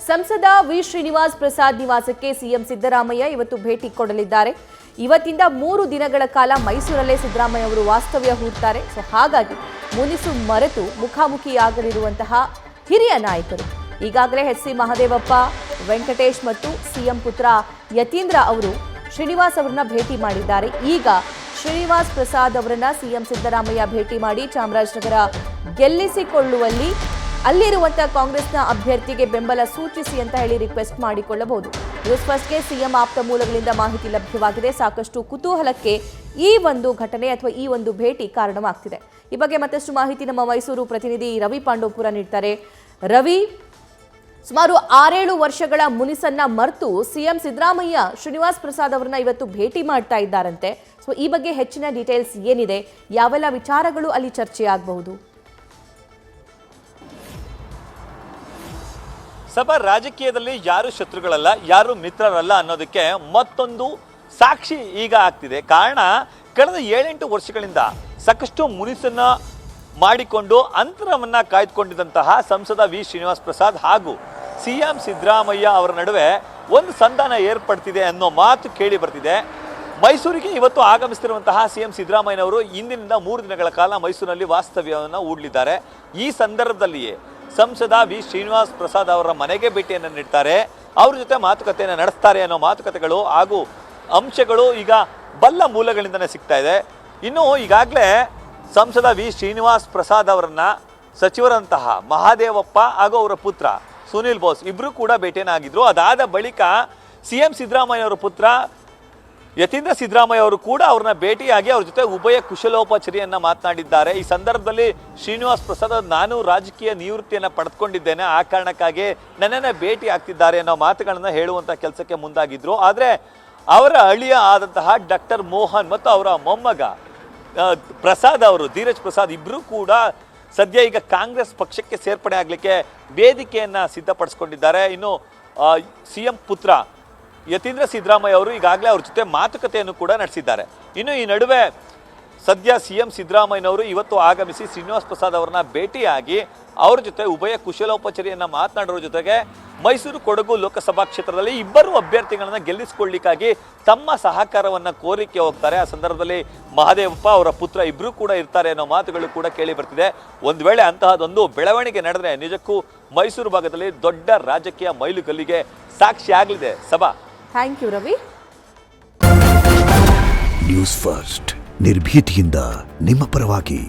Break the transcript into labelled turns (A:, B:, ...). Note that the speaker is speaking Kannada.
A: ಸಂಸದ ವಿ ಶ್ರೀನಿವಾಸ್ ಪ್ರಸಾದ್ ನಿವಾಸಕ್ಕೆ ಸಿಎಂ ಸಿದ್ದರಾಮಯ್ಯ ಇವತ್ತು ಭೇಟಿ ಕೊಡಲಿದ್ದಾರೆ. ಇವತ್ತಿಂದ 3 ದಿನಗಳ ಕಾಲ ಮೈಸೂರಲ್ಲೇ ಸಿದ್ದರಾಮಯ್ಯ ಅವರು ವಾಸ್ತವ್ಯ ಹೂಡ್ತಾರೆ. ಹಾಗಾಗಿ ಮುನಿಸು ಮರೆತು ಮುಖಾಮುಖಿಯಾಗಲಿರುವಂತಹ ಹಿರಿಯ ನಾಯಕರು ಈಗಾಗಲೇ ಎಚ್ ಸಿ ಮಹದೇವಪ್ಪ, ವೆಂಕಟೇಶ್ ಮತ್ತು ಸಿಎಂ ಪುತ್ರ ಯತೀಂದ್ರ ಅವರು ಶ್ರೀನಿವಾಸ್ ಅವರನ್ನ ಭೇಟಿ ಮಾಡಿದ್ದಾರೆ. ಈಗ ಶ್ರೀನಿವಾಸ್ ಪ್ರಸಾದ್ ಅವರನ್ನ ಸಿಎಂ ಸಿದ್ದರಾಮಯ್ಯ ಭೇಟಿ ಮಾಡಿ ಚಾಮರಾಜನಗರ ಗೆಲ್ಲಿಸಿಕೊಳ್ಳುವಲ್ಲಿ ಅಲ್ಲಿರುವಂತಹ ಕಾಂಗ್ರೆಸ್ನ ಅಭ್ಯರ್ಥಿಗೆ ಬೆಂಬಲ ಸೂಚಿಸಿ ಅಂತ ಹೇಳಿ ರಿಕ್ವೆಸ್ಟ್ ಮಾಡಿಕೊಳ್ಳಬಹುದು. ನ್ಯೂಸ್ ಫಸ್ಟ್ಗೆ ಸಿಎಂ ಆಪ್ತ ಮೂಲಗಳಿಂದ ಮಾಹಿತಿ ಲಭ್ಯವಾಗಿದೆ. ಸಾಕಷ್ಟು ಕುತೂಹಲಕ್ಕೆ ಈ ಒಂದು ಘಟನೆ ಅಥವಾ ಈ ಒಂದು ಭೇಟಿ ಕಾರಣವಾಗ್ತಿದೆ. ಈ ಬಗ್ಗೆ ಮತ್ತಷ್ಟು ಮಾಹಿತಿ ನಮ್ಮ ಮೈಸೂರು ಪ್ರತಿನಿಧಿ ರವಿ ಪಾಂಡವಪುರ ನೀಡ್ತಾರೆ. ರವಿ, ಸುಮಾರು 6-7 ವರ್ಷಗಳ ಮುನಿಸನ್ನ ಮರೆತು ಸಿಎಂ ಸಿದ್ದರಾಮಯ್ಯ ಶ್ರೀನಿವಾಸ್ ಪ್ರಸಾದ್ ಅವರನ್ನ ಇವತ್ತು ಭೇಟಿ ಮಾಡ್ತಾ ಇದ್ದಾರಂತೆ. ಸೊ ಈ ಬಗ್ಗೆ ಹೆಚ್ಚಿನ ಡೀಟೇಲ್ಸ್ ಏನಿದೆ, ಯಾವೆಲ್ಲ ವಿಚಾರಗಳು ಅಲ್ಲಿ ಚರ್ಚೆಯಾಗಬಹುದು?
B: ಸಭಾ ರಾಜಕೀಯದಲ್ಲಿ ಯಾರು ಶತ್ರುಗಳಲ್ಲ, ಯಾರು ಮಿತ್ರರಲ್ಲ ಅನ್ನೋದಕ್ಕೆ ಮತ್ತೊಂದು ಸಾಕ್ಷಿ ಈಗ ಆಗ್ತಿದೆ. ಕಾರಣ, ಕಳೆದ 7-8 ವರ್ಷಗಳಿಂದ ಸಾಕಷ್ಟು ಮುನಿಸನ್ನ ಮಾಡಿಕೊಂಡು ಅಂತರವನ್ನ ಕಾಯ್ದುಕೊಂಡಿದ್ದಂತಹ ಸಂಸದ ವಿ ಶ್ರೀನಿವಾಸ್ ಪ್ರಸಾದ್ ಹಾಗೂ ಸಿಎಂ ಸಿದ್ದರಾಮಯ್ಯ ಅವರ ನಡುವೆ ಒಂದು ಸಂಧಾನ ಏರ್ಪಡ್ತಿದೆ ಅನ್ನೋ ಮಾತು ಕೇಳಿ ಬರ್ತಿದೆ. ಮೈಸೂರಿಗೆ ಇವತ್ತು ಆಗಮಿಸ್ತಿರುವಂತಹ ಸಿಎಂ ಸಿದ್ದರಾಮಯ್ಯನವರು ಇಂದಿನಿಂದ 3 ದಿನಗಳ ಕಾಲ ಮೈಸೂರಿನಲ್ಲಿ ವಾಸ್ತವ್ಯವನ್ನು ಹೂಡಲಿದ್ದಾರೆ. ಈ ಸಂದರ್ಭದಲ್ಲಿಯೇ ಸಂಸದ ವಿ ಶ್ರೀನಿವಾಸ್ ಪ್ರಸಾದ್ ಅವರ ಮನೆಗೆ ಭೇಟಿಯನ್ನು ನೀಡ್ತಾರೆ. ಅವ್ರ ಜೊತೆ ಮಾತುಕತೆಯನ್ನು ನಡೆಸ್ತಾರೆ ಅನ್ನೋ ಮಾತುಕತೆಗಳು ಹಾಗೂ ಅಂಶಗಳು ಈಗ ಬಲ್ಲ ಮೂಲಗಳಿಂದನೇ ಸಿಗ್ತಾ ಇದೆ. ಇನ್ನು ಈಗಾಗಲೇ ಸಂಸದ ವಿ ಶ್ರೀನಿವಾಸ್ ಪ್ರಸಾದ್ ಅವರನ್ನ ಸಚಿವರಂತಹ ಮಹಾದೇವಪ್ಪ ಹಾಗೂ ಅವರ ಪುತ್ರ ಸುನಿಲ್ ಬೋಸ್ ಇಬ್ಬರು ಕೂಡ ಭೇಟಿಯನ್ನಾಗಿದ್ರು. ಅದಾದ ಬಳಿಕ ಸಿಎಂ ಸಿದ್ದರಾಮಯ್ಯ ಅವರ ಪುತ್ರ ಯತೀಂದ್ರ ಸಿದ್ದರಾಮಯ್ಯ ಅವರು ಕೂಡ ಅವ್ರನ್ನ ಭೇಟಿಯಾಗಿ ಅವ್ರ ಜೊತೆ ಉಭಯ ಕುಶಲೋಪಚರಿಯನ್ನ ಮಾತನಾಡಿದ್ದಾರೆ. ಈ ಸಂದರ್ಭದಲ್ಲಿ ಶ್ರೀನಿವಾಸ್ ಪ್ರಸಾದ್, ನಾನು ರಾಜಕೀಯ ನಿವೃತ್ತಿಯನ್ನು ಪಡೆದುಕೊಂಡಿದ್ದೇನೆ, ಆ ಕಾರಣಕ್ಕಾಗಿ ನನ್ನನ್ನೇ ಭೇಟಿ ಆಗ್ತಿದ್ದಾರೆ ಅನ್ನೋ ಮಾತುಗಳನ್ನ ಹೇಳುವಂಥ ಕೆಲಸಕ್ಕೆ ಮುಂದಾಗಿದ್ರು. ಆದರೆ ಅವರ ಅಳಿಯ ಆದಂತಹ ಡಾಕ್ಟರ್ ಮೋಹನ್ ಮತ್ತು ಅವರ ಮೊಮ್ಮಗ ಪ್ರಸಾದ್ ಅವರು, ಧೀರಜ್ ಪ್ರಸಾದ್ ಇಬ್ಬರು ಕೂಡ ಸದ್ಯ ಈಗ ಕಾಂಗ್ರೆಸ್ ಪಕ್ಷಕ್ಕೆ ಸೇರ್ಪಡೆ ಆಗಲಿಕ್ಕೆ ವೇದಿಕೆಯನ್ನು ಸಿದ್ಧಪಡಿಸ್ಕೊಂಡಿದ್ದಾರೆ. ಇನ್ನು ಸಿಎಂ ಪುತ್ರ ಯತೀಂದ್ರ ಸಿದ್ದರಾಮಯ್ಯ ಅವರು ಈಗಾಗಲೇ ಅವ್ರ ಜೊತೆ ಮಾತುಕತೆಯನ್ನು ಕೂಡ ನಡೆಸಿದ್ದಾರೆ. ಇನ್ನು ಈ ನಡುವೆ ಸದ್ಯ ಸಿಎಂ ಸಿದ್ದರಾಮಯ್ಯನವರು ಇವತ್ತು ಆಗಮಿಸಿ ಶ್ರೀನಿವಾಸ್ ಪ್ರಸಾದ್ ಅವರನ್ನ ಭೇಟಿಯಾಗಿ ಅವ್ರ ಜೊತೆ ಉಭಯ ಕುಶಲೋಪಚರಿಯನ್ನು ಮಾತನಾಡೋರ ಜೊತೆಗೆ ಮೈಸೂರು ಕೊಡಗು ಲೋಕಸಭಾ ಕ್ಷೇತ್ರದಲ್ಲಿ ಇಬ್ಬರು ಅಭ್ಯರ್ಥಿಗಳನ್ನು ಗೆಲ್ಲಿಸಿಕೊಳ್ಳಿಕ್ಕಾಗಿ ತಮ್ಮ ಸಹಕಾರವನ್ನು ಕೋರಿಕೆ ಹೋಗ್ತಾರೆ. ಆ ಸಂದರ್ಭದಲ್ಲಿ ಮಹದೇವಪ್ಪ ಅವರ ಪುತ್ರ ಇಬ್ಬರು ಕೂಡ ಇರ್ತಾರೆ ಅನ್ನೋ ಮಾತುಗಳು ಕೂಡ ಕೇಳಿ ಬರ್ತಿದೆ. ಒಂದು ವೇಳೆ ಅಂತಹದೊಂದು ಬೆಳವಣಿಗೆ ನಡೆದ್ರೆ ನಿಜಕ್ಕೂ ಮೈಸೂರು ಭಾಗದಲ್ಲಿ ದೊಡ್ಡ ರಾಜಕೀಯ ಮೈಲುಗಲ್ಲಿಗೆ ಸಾಕ್ಷಿ ಆಗಲಿದೆ. ಸಭಾ,
A: thank you Ravi.
C: News First ನಿರ್ಭೀತಿಯಿಂದ ನಿಮ್ಮ ಪರವಾಗಿ.